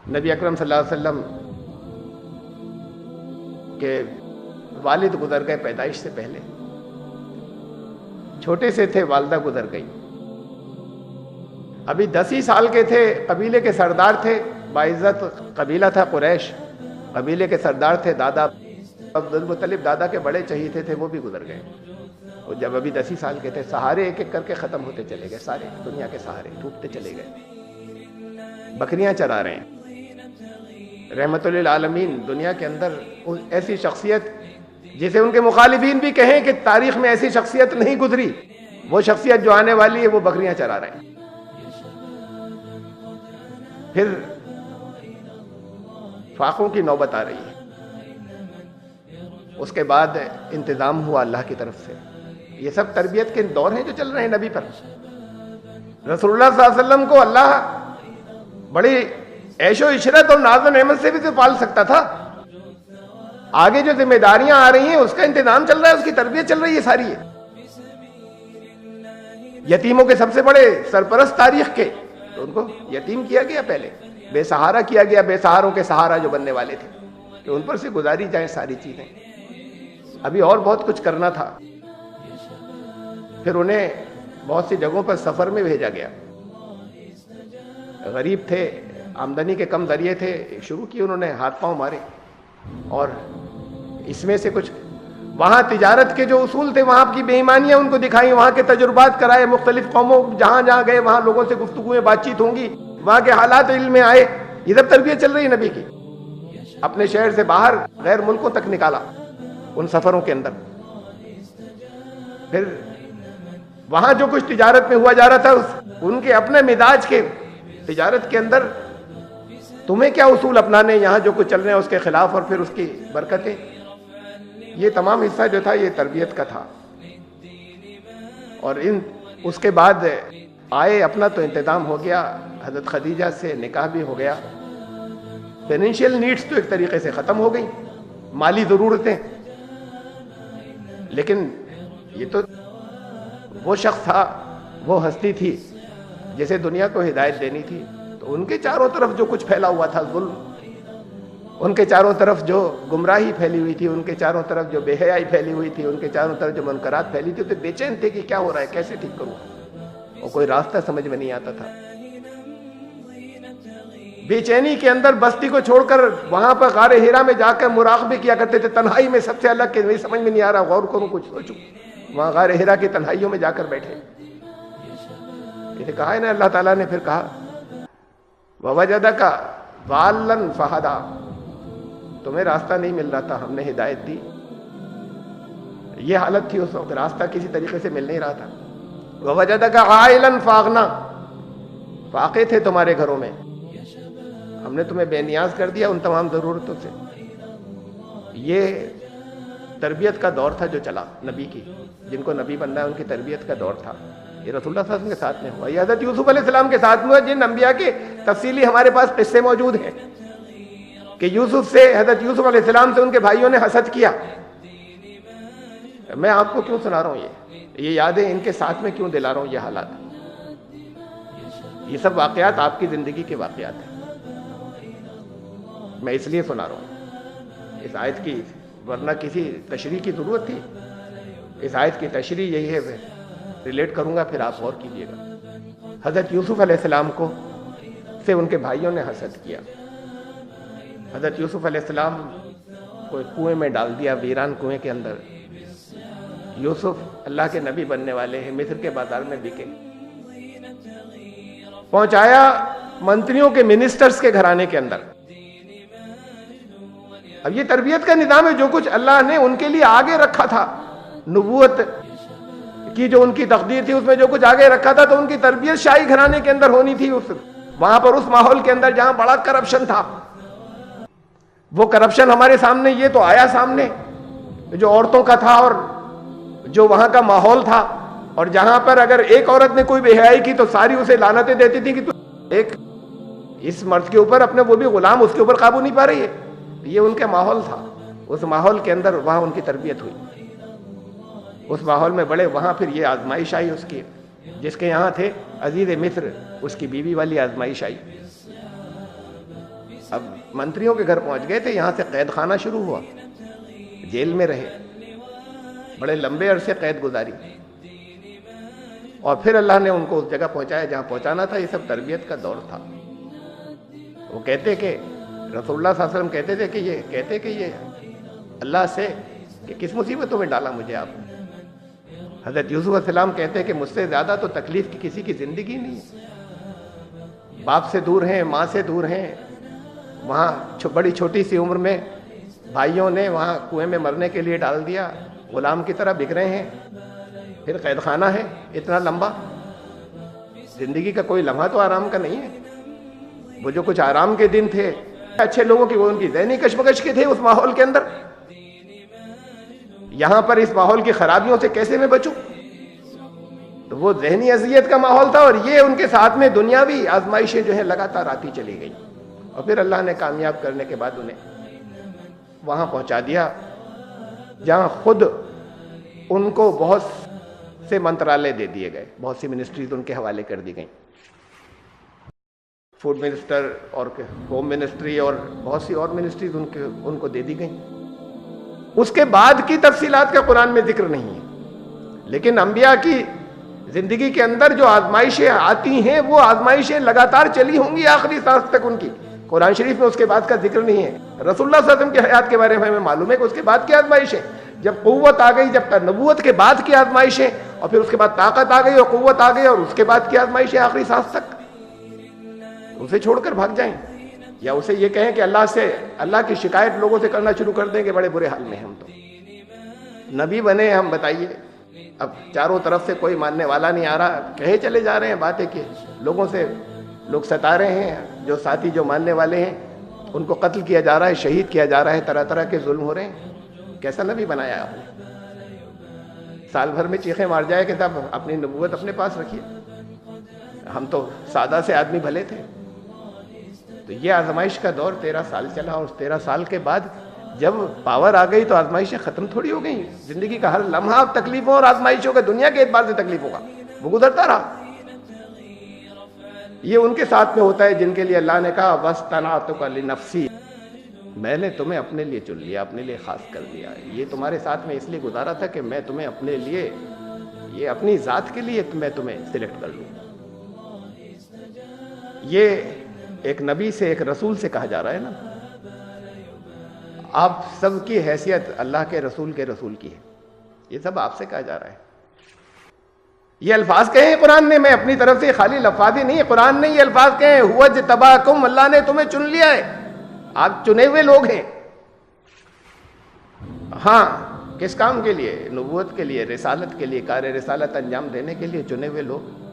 نبی اکرم صلی اللہ علیہ وسلم کے والد گزر گئے پیدائش سے پہلے، چھوٹے سے تھے، والدہ گزر گئی، ابھی 10 ہی سال کے تھے، قبیلے کے سردار تھے، باعزت قبیلہ تھا قریش، قبیلے کے سردار تھے، دادا عبد المطلب دادا کے بڑے چہیتے تھے، وہ بھی گزر گئے، اور جب ابھی 10 ہی سال کے تھے سہارے ایک ایک کر کے ختم ہوتے چلے گئے، سارے دنیا کے سہارے ٹوٹتے چلے گئے، بکریاں چرا رہے ہیں۔ رحمت للعالمین دنیا کے اندر ایسی شخصیت جسے ان کے مخالفین بھی کہیں کہ تاریخ میں ایسی شخصیت نہیں گزری، وہ شخصیت جو آنے والی ہے وہ بکریاں چرا رہے ہیں۔ پھر فاقوں کی نوبت آ رہی ہے، اس کے بعد انتظام ہوا اللہ کی طرف سے۔ یہ سب تربیت کے دور ہیں جو چل رہے ہیں نبی پر۔ رسول اللہ صلی اللہ علیہ وسلم کو اللہ بڑی عیش و عشرت اور ناز و نعمت سے بھی تو پال سکتا تھا، آگے جو ذمہ داریاں آ رہی ہیں اس کا انتظام چل رہا ہے، اس کی تربیت چل رہی ہے ساری ہے۔ یتیموں کے سب سے بڑے سرپرست تاریخ کے، تو ان کو یتیم کیا گیا، پہلے بے سہارا کیا گیا، بے سہاروں کے سہارا جو بننے والے تھے، کہ ان پر سے گزاری جائیں ساری چیزیں۔ ابھی اور بہت کچھ کرنا تھا۔ پھر انہیں بہت سی جگہوں پر سفر میں بھیجا گیا، غریب تھے، آمدنی کے کم ذریعے تھے، شروع کی انہوں نے، ہاتھ پاؤں مارے، اور اس میں سے کچھ وہاں تجارت کے جو اصول تھے، وہاں کی بے ایمانیاں ان کو دکھائیں، وہاں کے تجربات کرائے، مختلف قوموں جہاں جہاں گئے وہاں لوگوں سے گفتگویں بات چیت ہوں گی، وہاں کے حالات علم میں آئے۔ یہ سب تربیت چل رہی ہے نبی کی۔ اپنے شہر سے باہر غیر ملکوں تک نکالا ان سفروں کے اندر۔ پھر وہاں جو کچھ تجارت میں ہوا جا رہا تھا، ان کے اپنے مزاج کے تجارت کے اندر تمہیں کیا اصول اپنانے، یہاں جو کچھ چل رہے ہیں اس کے خلاف، اور پھر اس کی برکتیں۔ یہ تمام حصہ جو تھا یہ تربیت کا تھا۔ اور اس کے بعد آئے، اپنا تو انتظام ہو گیا، حضرت خدیجہ سے نکاح بھی ہو گیا، فائنینشیل نیڈز تو ایک طریقے سے ختم ہو گئی، مالی ضرورتیں۔ لیکن یہ تو وہ شخص تھا، وہ ہستی تھی جسے دنیا کو ہدایت دینی تھی، تو ان کے چاروں طرف جو کچھ پھیلا ہوا تھا ظلم، ان کے چاروں طرف جو گمراہی پھیلی ہوئی تھی، ان کے چاروں طرف جو بے حیائی پھیلی ہوئی تھی، ان کے چاروں طرف جو منکرات پھیلی تھی، تو بے چین تھے کہ کیا ہو رہا ہے، کیسے ٹھیک کروں، اور کوئی راستہ سمجھ میں نہیں آتا تھا۔ بے چینی کے اندر بستی کو چھوڑ کر وہاں پر غار ہیرا میں جا کر مراقبے کیا کرتے تھے، تنہائی میں سب سے الگ، کہ نہیں سمجھ میں نہیں آ رہا، غور کروں، کچھ سوچوں۔ وہاں غار ہیرا کی تنہائیوں میں جا کر بیٹھے۔ یہ کہا ہے نا اللہ تعالیٰ نے، پھر کہا وَوَجَدَكَ ضَالًّا فَهَدَىٰ، تمہیں راستہ نہیں مل رہا تھا، ہم نے ہدایت دی۔ یہ حالت تھی اس وقت، راستہ کسی طریقے سے مل نہیں رہا تھا۔ وَوَجَدَكَ عَائِلًا فَأَغْنَىٰ، فاقے تھے تمہارے گھروں میں، ہم نے تمہیں بے نیاز کر دیا ان تمام ضرورتوں سے۔ یہ تربیت کا دور تھا جو چلا نبی کی، جن کو نبی بننا ہے ان کی تربیت کا دور تھا۔ یہ رسول اللہ صلی اللہ علیہ وسلم کے ساتھ میں ہوا، یہ حضرت یوسف علیہ السلام کے ساتھ میں ہوا، جن انبیاء کے تفصیلی ہمارے پاس قصے موجود ہیں کہ یوسف سے، حضرت یوسف علیہ السلام سے ان کے بھائیوں نے حسد کیا۔ میں آپ کو کیوں سنا رہا ہوں یہ یادیں ان کے ساتھ میں کیوں دلا رہا ہوں، یہ حالات، یہ سب واقعات آپ کی زندگی کے واقعات ہیں، میں اس لیے سنا رہا ہوں اس آیت کی، ورنہ کسی تشریح کی ضرورت تھی؟ اس آیت کی تشریح یہی ہے، ریلیٹ کروں گا، پھر آپ غور کیجئے گا۔ حضرت یوسف علیہ السلام کو سے ان کے بھائیوں نے حسد کیا۔ حضرت یوسف علیہ السلام کو ایک کنویں میں ڈال دیا، ویران کنویں کے اندر۔ یوسف اللہ کے نبی بننے والے ہیں، مصر کے بازار میں بکے، پہنچایا منتریوں کے، منسٹرز کے گھرانے کے اندر۔ اب یہ تربیت کا نظام ہے، جو کچھ اللہ نے ان کے لیے آگے رکھا تھا، نبوت کی جو ان کی تقدیر تھی، اس میں جو کچھ آگے رکھا تھا، تو ان کی تربیت شاہی گھرانے کے اندر ہونی تھی، وہاں پر اس ماحول کے اندر جہاں بڑا کرپشن تھا۔ وہ کرپشن ہمارے سامنے یہ تو آیا سامنے، جو عورتوں کا تھا اور جو وہاں کا ماحول تھا، اور جہاں پر اگر ایک عورت نے کوئی بے حیائی کی تو ساری اسے لعنتیں دیتی تھی کہ تو ایک اس مرد کے اوپر اپنے، وہ بھی غلام، اس کے اوپر قابو نہیں پا رہی ہے۔ یہ ان کا ماحول تھا، اس ماحول کے اندر وہاں ان کی تربیت ہوئی، اس ماحول میں بڑے۔ وہاں پھر یہ آزمائش آئی اس کی، جس کے یہاں تھے عزیز مصر، اس کی بیوی والی آزمائش آئی۔ اب منتریوں کے گھر پہنچ گئے تھے، یہاں سے قید خانہ شروع ہوا، جیل میں رہے، بڑے لمبے عرصے قید گزاری، اور پھر اللہ نے ان کو اس جگہ پہنچایا جہاں پہنچانا تھا۔ یہ سب تربیت کا دور تھا۔ وہ کہتے کہ رسول اللہ صلی اللہ علیہ وسلم کہتے کہ یہ اللہ سے کہ کس مصیبتوں میں ڈالا مجھے آپ نے۔ حضرت یوسف علیہ السلام کہتے کہ مجھ سے زیادہ تو تکلیف کی کسی کی زندگی نہیں ہے، باپ سے دور ہیں، ماں سے دور ہیں، وہاں بڑی چھوٹی سی عمر میں بھائیوں نے وہاں کنویں میں مرنے کے لیے ڈال دیا، غلام کی طرح بک رہے ہیں، پھر قید خانہ ہے اتنا لمبا۔ زندگی کا کوئی لمحہ تو آرام کا نہیں ہے۔ وہ جو کچھ آرام کے دن تھے اچھے لوگوں کی، وہ ان کی ذہنی کشمکش کے تھے اس ماحول کے اندر۔ یہاں پر اس ماحول کی خرابیوں سے کیسے میں بچوں؟ تو وہ ذہنی اذیت کا ماحول تھا، اور یہ ان کے ساتھ میں دنیاوی آزمائشیں جو ہیں لگاتار آتی چلی گئی، اور پھر اللہ نے کامیاب کرنے کے بعد انہیں وہاں پہنچا دیا جہاں خود ان کو بہت سے منترالے دے دیے گئے، بہت سی منسٹریز ان کے حوالے کر دی گئیں، فوڈ منسٹر اور ہوم منسٹری اور بہت سی اور منسٹریز ان کو دے دی گئیں۔ اس کے بعد کی تفصیلات کا قرآن میں ذکر نہیں ہے، لیکن انبیاء کی زندگی کے اندر جو آزمائشیں آتی ہیں وہ آزمائشیں لگاتار چلی ہوں گی آخری سانس تک ان کی۔ قرآن شریف میں اس کے بعد کا ذکر نہیں ہے۔ رسول اللہ صلی اللہ علیہ وسلم کی حیات کے بارے میں ہمیں معلوم ہے کہ اس کے بعد کی آزمائشیں، جب قوت آ گئی، جب نبوت کے بعد کی آزمائشیں، اور پھر اس کے بعد طاقت آ گئی اور قوت آ گئی، اور اس کے بعد کی آزمائشیں آخری سانس تک، اسے چھوڑ کر بھاگ جائیں یا اسے یہ کہیں کہ اللہ کی شکایت لوگوں سے کرنا شروع کر دیں کہ بڑے برے حال میں ہم تو نبی بنے ہم، بتائیے اب چاروں طرف سے کوئی ماننے والا نہیں آ رہا، کہے چلے جا رہے ہیں باتیں کہ لوگوں سے لوگ ستا رہے ہیں، جو ساتھی جو ماننے والے ہیں ان کو قتل کیا جا رہا ہے، شہید کیا جا رہا ہے، طرح طرح کے ظلم ہو رہے ہیں۔ کیسا نبی بنایا آپ نے؟ سال بھر میں چیخیں مار جائے کہ تب اپنی نبوت اپنے پاس رکھیے، ہم تو سادہ سے آدمی بھلے تھے۔ تو یہ آزمائش کا دور 13 سال چلا، اور 13 سال کے بعد جب پاور آ گئی تو آزمائشیں ختم تھوڑی ہو گئیں۔ زندگی کا ہر لمحہ تکلیفوں اور آزمائشوں کا، دنیا کے اعتبار سے تکلیفوں کا وہ گزرتا رہا۔ یہ ان کے ساتھ میں ہوتا ہے جن کے لیے اللہ نے کہا وَاسْتَنَعْتُكَ لِنَفْسِي، میں نے تمہیں اپنے لیے چن لیا، اپنے لیے خاص کر دیا۔ یہ تمہارے ساتھ میں اس لیے گزارا تھا کہ میں تمہیں اپنے لیے، یہ اپنی ذات کے لیے میں تمہیں سلیکٹ کر لوں۔ یہ ایک نبی سے، ایک رسول سے کہا جا رہا ہے نا، آپ سب کی حیثیت اللہ کے رسول کی ہے، یہ سب آپ سے کہا جا رہا ہے۔ یہ الفاظ کہیں قرآن نے، میں اپنی طرف سے خالی لفاظی نہیں، قرآن نے یہ الفاظ کہیں ہوا اجتباکم، اللہ نے تمہیں چن لیا ہے، آپ چنے ہوئے لوگ ہیں۔ ہاں، کس کام کے لیے؟ نبوت کے لیے، رسالت کے لیے، کار رسالت انجام دینے کے لیے چنے ہوئے لوگ۔